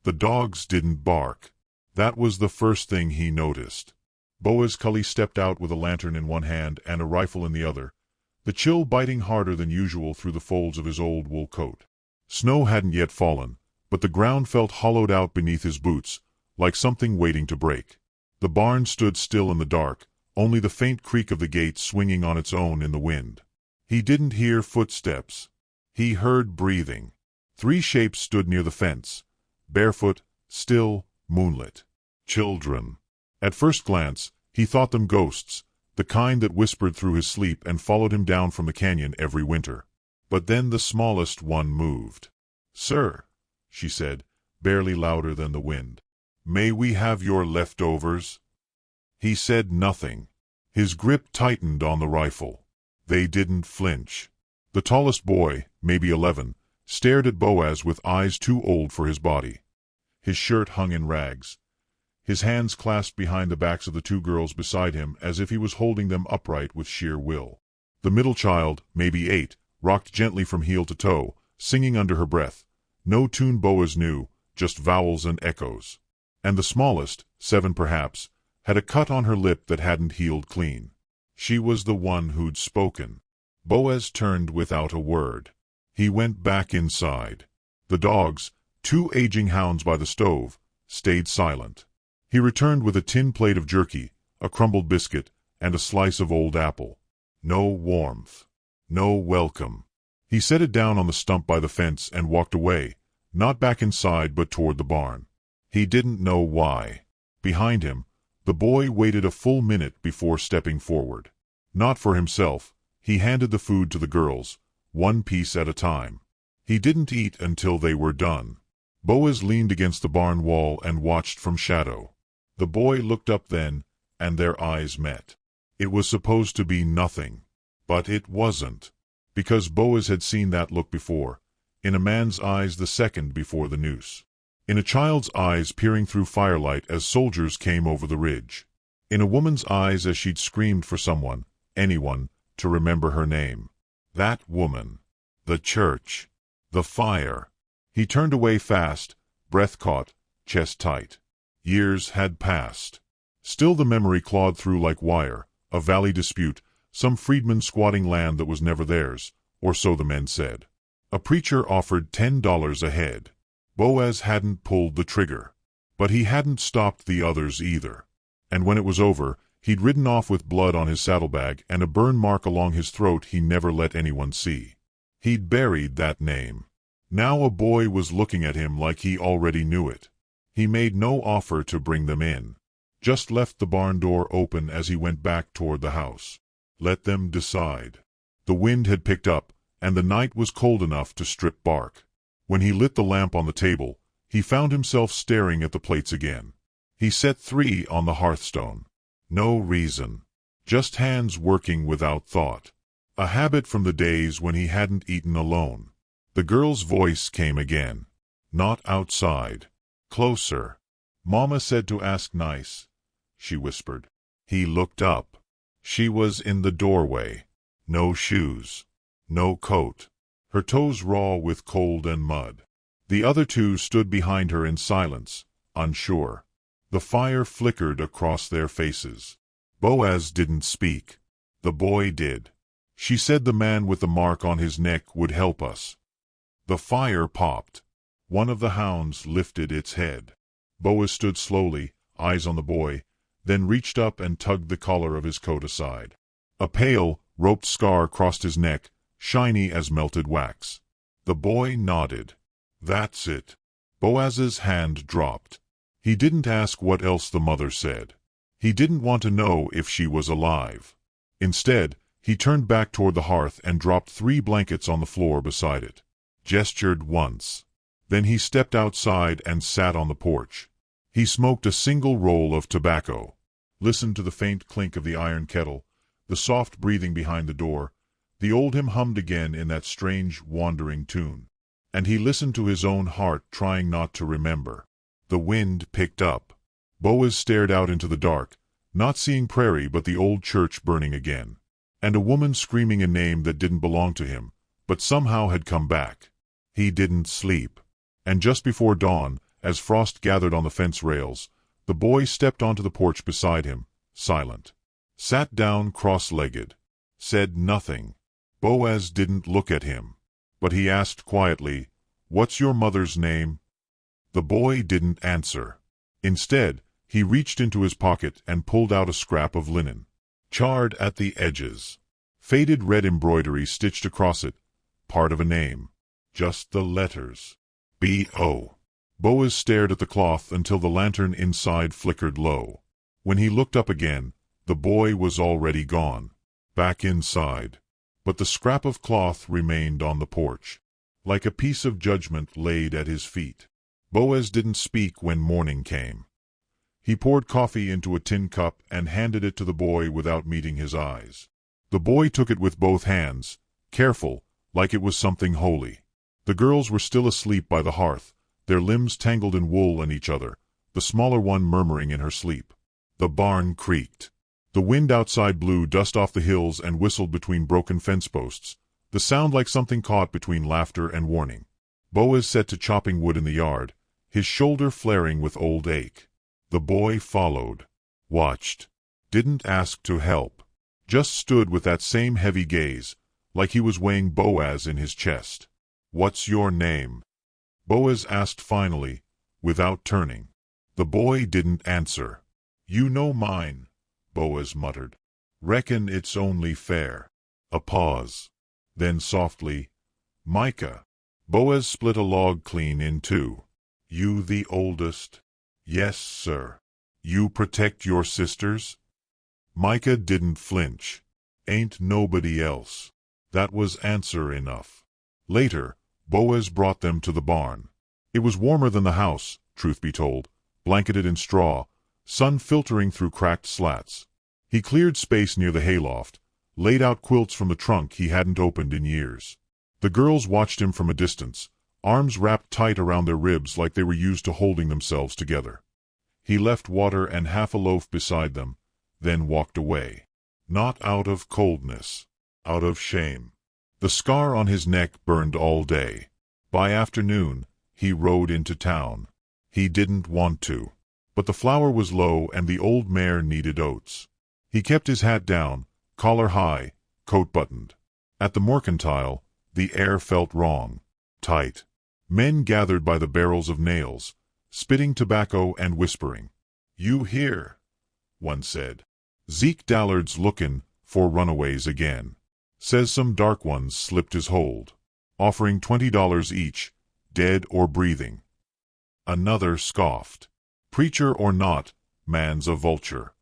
The dogs didn't bark. That was the first thing he noticed. Boaz Cully stepped out with a lantern in one hand and a rifle in the other, the chill biting harder than usual through the folds of his old wool coat. Snow hadn't yet fallen, but the ground felt hollowed out beneath his boots, like something waiting to break. The barn stood still in the dark, only the faint creak of the gate swinging on its own in the wind. He didn't hear footsteps. He heard breathing. 3 shapes stood near the fence, barefoot, still, moonlit. Children. At first glance, he thought them ghosts, the kind that whispered through his sleep and followed him down from the canyon every winter. But then the smallest one moved. "Sir," she said, barely louder than the wind. "May we have your leftovers?" He said nothing. His grip tightened on the rifle. They didn't flinch. The tallest boy, maybe 11, stared at Boaz with eyes too old for his body. His shirt hung in rags. His hands clasped behind the backs of the 2 girls beside him as if he was holding them upright with sheer will. The middle child, maybe 8, rocked gently from heel to toe, singing under her breath. No tune Boaz knew, just vowels and echoes. And the smallest, 7 perhaps, had a cut on her lip that hadn't healed clean. She was the one who'd spoken. Boaz turned without a word. He went back inside. The dogs, 2 aging hounds by the stove, stayed silent. He returned with a tin plate of jerky, a crumbled biscuit, and a slice of old apple. No warmth. No welcome. He set it down on the stump by the fence and walked away, not back inside but toward the barn. He didn't know why. Behind him, the boy waited a full minute before stepping forward. Not for himself, he handed the food to the girls, 1 piece at a time. He didn't eat until they were done. Boaz leaned against the barn wall and watched from shadow. The boy looked up then, and their eyes met. It was supposed to be nothing. But it wasn't. Because Boaz had seen that look before, in a man's eyes the second before the noose. In a child's eyes peering through firelight as soldiers came over the ridge. In a woman's eyes as she'd screamed for someone, anyone, to remember her name. That woman. The church. The fire. He turned away fast, breath caught, chest tight. Years had passed. Still the memory clawed through like wire, a valley dispute, some freedman squatting land that was never theirs, or so the men said. A preacher offered $10 a head. Boaz hadn't pulled the trigger. But he hadn't stopped the others either. And when it was over, he'd ridden off with blood on his saddlebag and a burn mark along his throat he never let anyone see. He'd buried that name. Now a boy was looking at him like he already knew it. He made no offer to bring them in. Just left the barn door open as he went back toward the house. Let them decide. The wind had picked up, and the night was cold enough to strip bark. When he lit the lamp on the table, he found himself staring at the plates again. He set 3 on the hearthstone. No reason. Just hands working without thought. A habit from the days when he hadn't eaten alone. The girl's voice came again. Not outside. Closer. Mama said to ask nice, she whispered. He looked up. She was in the doorway. No shoes. No coat. Her toes raw with cold and mud. The other 2 stood behind her in silence, unsure. The fire flickered across their faces. Boaz didn't speak. The boy did. She said the man with the mark on his neck would help us. The fire popped. One of the hounds lifted its head. Boaz stood slowly, eyes on the boy, then reached up and tugged the collar of his coat aside. A pale, roped scar crossed his neck, shiny as melted wax. The boy nodded. That's it. Boaz's hand dropped. He didn't ask what else the mother said. He didn't want to know if she was alive. Instead, he turned back toward the hearth and dropped 3 blankets on the floor beside it. Gestured once. Then he stepped outside and sat on the porch. He smoked a single roll of tobacco, listened to the faint clink of the iron kettle, the soft breathing behind the door. The old hymn hummed again in that strange, wandering tune. And he listened to his own heart trying not to remember. The wind picked up. Boaz stared out into the dark, not seeing prairie but the old church burning again. And a woman screaming a name that didn't belong to him, but somehow had come back. He didn't sleep. And just before dawn, as frost gathered on the fence rails, the boy stepped onto the porch beside him, silent. Sat down cross-legged. Said nothing. Boaz didn't look at him. But he asked quietly, "What's your mother's name?" The boy didn't answer. Instead, he reached into his pocket and pulled out a scrap of linen. Charred at the edges. Faded red embroidery stitched across it. Part of a name. Just the letters. B.O. Boaz stared at the cloth until the lantern inside flickered low. When he looked up again, the boy was already gone. Back inside. But the scrap of cloth remained on the porch, like a piece of judgment laid at his feet. Boaz didn't speak when morning came. He poured coffee into a tin cup and handed it to the boy without meeting his eyes. The boy took it with both hands, careful, like it was something holy. The girls were still asleep by the hearth, their limbs tangled in wool and each other, the smaller one murmuring in her sleep. The barn creaked. The wind outside blew dust off the hills and whistled between broken fence posts, the sound like something caught between laughter and warning. Boaz set to chopping wood in the yard, his shoulder flaring with old ache. The boy followed, watched, didn't ask to help, just stood with that same heavy gaze, like he was weighing Boaz in his chest. "What's your name?" Boaz asked finally, without turning. The boy didn't answer. "You know mine," Boaz muttered. "Reckon it's only fair." A pause. Then softly, "Micah." Boaz split a log clean in two. "You the oldest?" "Yes, sir." "You protect your sisters?" Micah didn't flinch. "Ain't nobody else." That was answer enough. Later, Boaz brought them to the barn. It was warmer than the house, truth be told, blanketed in straw, sun filtering through cracked slats. He cleared space near the hayloft, laid out quilts from the trunk he hadn't opened in years. The girls watched him from a distance, arms wrapped tight around their ribs like they were used to holding themselves together. He left water and half a loaf beside them, then walked away. Not out of coldness, out of shame. The scar on his neck burned all day. By afternoon, he rode into town. He didn't want to. But the flour was low and the old mare needed oats. He kept his hat down, collar high, coat buttoned. At the mercantile, the air felt wrong, tight. Men gathered by the barrels of nails, spitting tobacco and whispering. "You here?" one said. "Zeke Dallard's lookin' for runaways again. Says some dark ones slipped his hold. Offering $20 each, dead or breathing." Another scoffed. "Preacher or not, man's a vulture.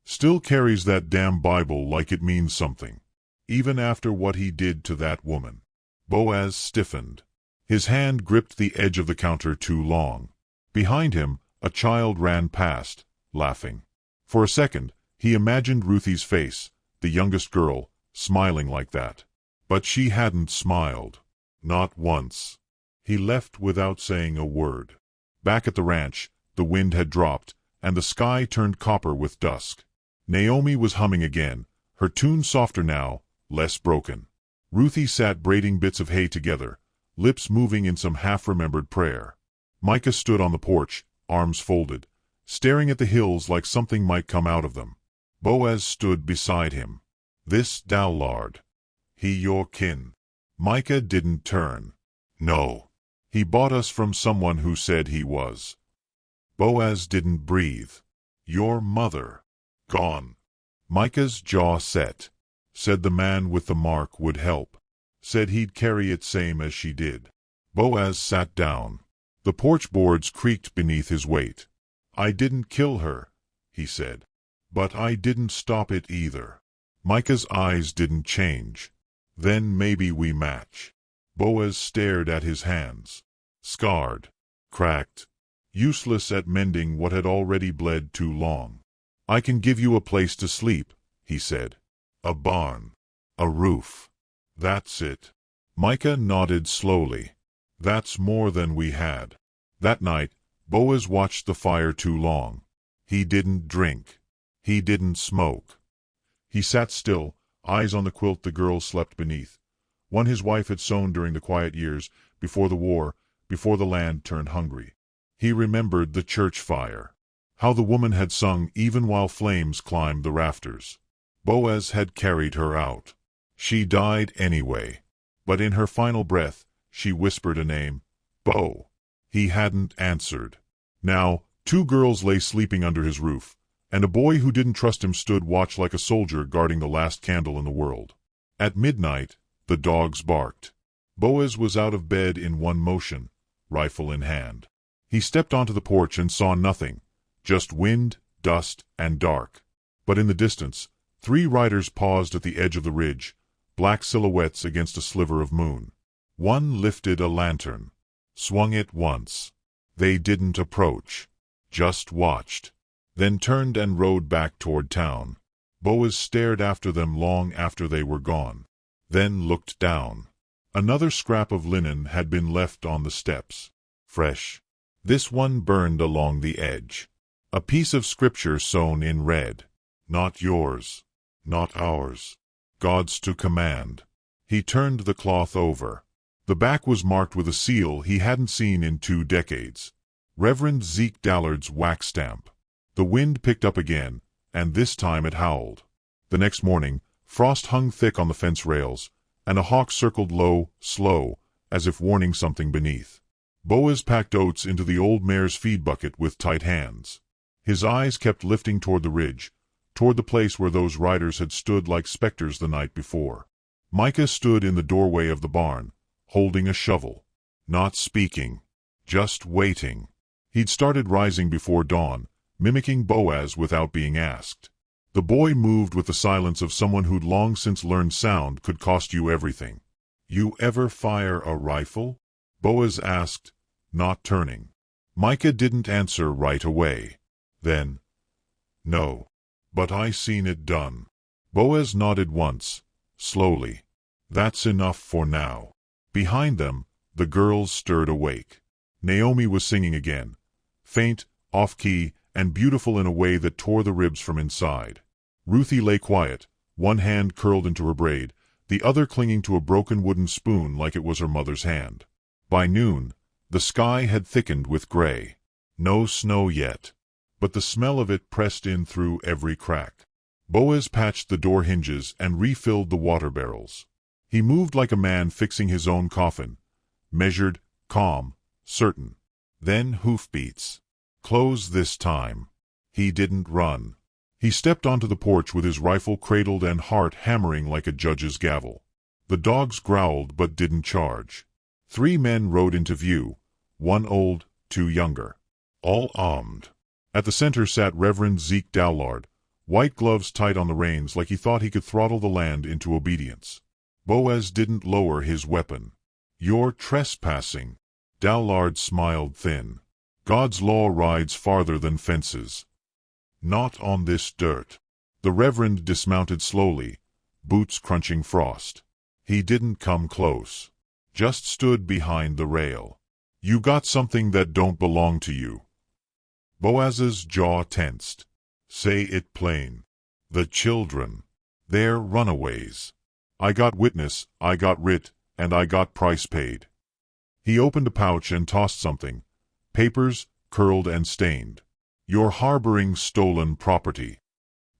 Still carries that damn Bible like it means something, even after what he did to that woman." Boaz stiffened. His hand gripped the edge of the counter too long. Behind him, a child ran past, laughing. For a second, he imagined Ruthie's face, the youngest girl, smiling like that. But she hadn't smiled. Not once. He left without saying a word. Back at the ranch, the wind had dropped, and the sky turned copper with dusk. Naomi was humming again, her tune softer now, less broken. Ruthie sat braiding bits of hay together, lips moving in some half-remembered prayer. Micah stood on the porch, arms folded, staring at the hills like something might come out of them. Boaz stood beside him. "This Dallard. He your kin?" Micah didn't turn. "No. He bought us from someone who said he was." Boaz didn't breathe. "Your mother. Gone." Micah's jaw set. "Said the man with the mark would help. Said he'd carry it same as she did." Boaz sat down. The porch boards creaked beneath his weight. "I didn't kill her," he said. "But I didn't stop it either." Micah's eyes didn't change. "Then maybe we match." Boaz stared at his hands. Scarred. Cracked. Useless at mending what had already bled too long. "I can give you a place to sleep," he said. "A barn. A roof. That's it." Micah nodded slowly. "That's more than we had." That night, Boaz watched the fire too long. He didn't drink. He didn't smoke. He sat still, eyes on the quilt the girls slept beneath, one his wife had sewn during the quiet years, before the war, before the land turned hungry. He remembered the church fire. How the woman had sung even while flames climbed the rafters. Boaz had carried her out. She died anyway. But in her final breath, she whispered a name. Bo. He hadn't answered. Now, 2 girls lay sleeping under his roof, and a boy who didn't trust him stood watch like a soldier guarding the last candle in the world. At midnight, the dogs barked. Boaz was out of bed in one motion, rifle in hand. He stepped onto the porch and saw nothing, just wind, dust, and dark. But in the distance, 3 riders paused at the edge of the ridge, black silhouettes against a sliver of moon. One lifted a lantern, swung it once. They didn't approach, just watched, then turned and rode back toward town. Boaz stared after them long after they were gone, then looked down. Another scrap of linen had been left on the steps, fresh. This one burned along the edge. A piece of scripture sewn in red. Not yours, not ours. God's to command. He turned the cloth over. The back was marked with a seal he hadn't seen in 2 decades. Reverend Zeke Dallard's wax stamp. The wind picked up again, and this time it howled. The next morning, frost hung thick on the fence rails, and a hawk circled low, slow, as if warning something beneath. Boaz packed oats into the old mare's feed bucket with tight hands. His eyes kept lifting toward the ridge, toward the place where those riders had stood like specters the night before. Micah stood in the doorway of the barn, holding a shovel. Not speaking, just waiting. He'd started rising before dawn, mimicking Boaz without being asked. The boy moved with the silence of someone who'd long since learned sound could cost you everything. You ever fire a rifle? Boaz asked, not turning. Micah didn't answer right away. Then, no. But I seen it done. Boaz nodded once, slowly. That's enough for now. Behind them, the girls stirred awake. Naomi was singing again, faint, off-key, and beautiful in a way that tore the ribs from inside. Ruthie lay quiet, one hand curled into her braid, the other clinging to a broken wooden spoon like it was her mother's hand. By noon, the sky had thickened with gray. No snow yet, but the smell of it pressed in through every crack. Boaz patched the door hinges and refilled the water barrels. He moved like a man fixing his own coffin, measured, calm, certain. Then hoofbeats. Close this time. He didn't run. He stepped onto the porch with his rifle cradled and heart hammering like a judge's gavel. The dogs growled but didn't charge. 3 men rode into view, 1 old, 2 younger. All armed. At the center sat Reverend Zeke Dallard, white gloves tight on the reins like he thought he could throttle the land into obedience. Boaz didn't lower his weapon. You're trespassing. Dallard smiled thin. God's law rides farther than fences. Not on this dirt. The Reverend dismounted slowly, boots crunching frost. He didn't come close. Just stood behind the rail. You got something that don't belong to you. Boaz's jaw tensed. Say it plain. The children. They're runaways. I got witness, I got writ, and I got price paid. He opened a pouch and tossed something. Papers, curled and stained. You're harboring stolen property.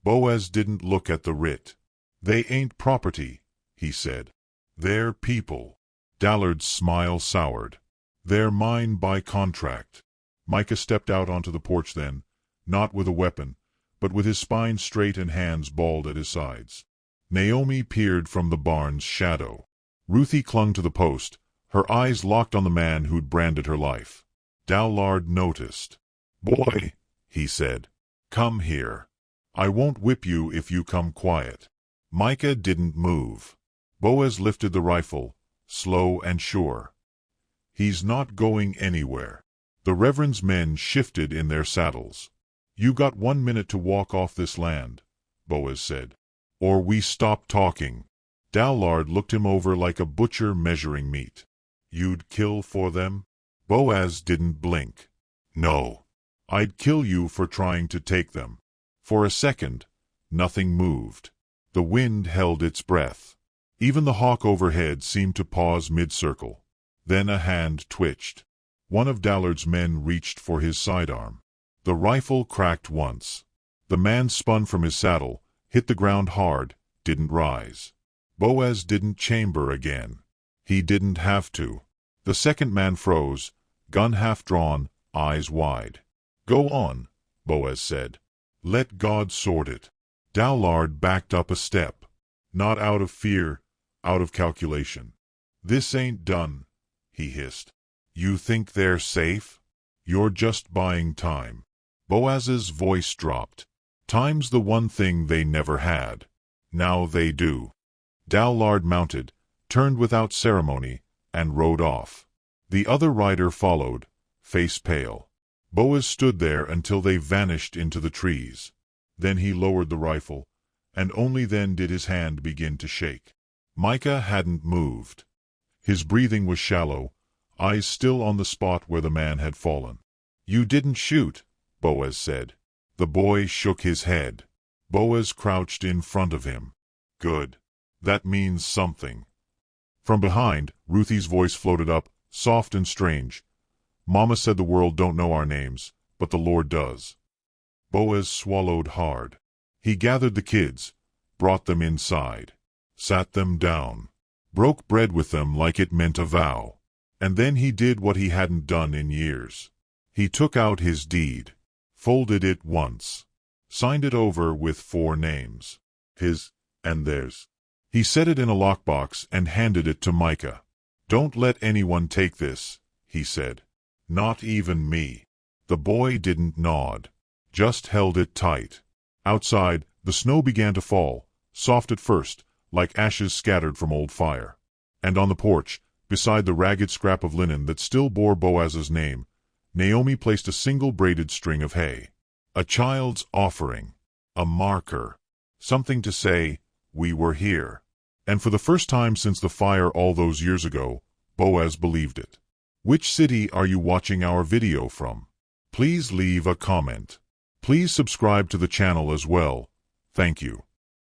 Boaz didn't look at the writ. They ain't property, he said. They're people. Dallard's smile soured. They're mine by contract. Micah stepped out onto the porch then, not with a weapon, but with his spine straight and hands balled at his sides. Naomi peered from the barn's shadow. Ruthie clung to the post, her eyes locked on the man who'd branded her life. Dallard noticed. Boy, he said, come here. I won't whip you if you come quiet. Micah didn't move. Boaz lifted the rifle, slow and sure. He's not going anywhere. The Reverend's men shifted in their saddles. You got 1 minute to walk off this land, Boaz said. Or we stop talking. Dallard looked him over like a butcher measuring meat. You'd kill for them? Boaz didn't blink. No. I'd kill you for trying to take them. For a second, nothing moved. The wind held its breath. Even the hawk overhead seemed to pause mid-circle. Then a hand twitched. One of Dallard's men reached for his sidearm. The rifle cracked once. The man spun from his saddle, hit the ground hard, didn't rise. Boaz didn't chamber again. He didn't have to. The second man froze, gun half drawn, eyes wide. "Go on," Boaz said. "Let God sort it." Dallard backed up a step. Not out of fear, out of calculation. "This ain't done," he hissed. "You think they're safe? You're just buying time." Boaz's voice dropped. "Time's the one thing they never had. Now they do." Dallard mounted, turned without ceremony, and rode off. The other rider followed, face pale. Boaz stood there until they vanished into the trees. Then he lowered the rifle, and only then did his hand begin to shake. Micah hadn't moved. His breathing was shallow, eyes still on the spot where the man had fallen. "You didn't shoot," Boaz said. The boy shook his head. Boaz crouched in front of him. "Good. That means something." From behind, Ruthie's voice floated up, soft and strange. "Mama said the world don't know our names, but the Lord does." Boaz swallowed hard. He gathered the kids, brought them inside, sat them down, broke bread with them like it meant a vow. And then he did what he hadn't done in years. He took out his deed, folded it once, signed it over with 4 names. His and theirs. He set it in a lockbox and handed it to Micah. "Don't let anyone take this," he said. "Not even me." The boy didn't nod, just held it tight. Outside, the snow began to fall, soft at first, like ashes scattered from old fire. And on the porch, beside the ragged scrap of linen that still bore Boaz's name, Naomi placed a single braided string of hay. A child's offering. A marker. Something to say, "We were here." And for the first time since the fire all those years ago, Boaz believed it. Which city are you watching our video from? Please leave a comment. Please subscribe to the channel as well. Thank you.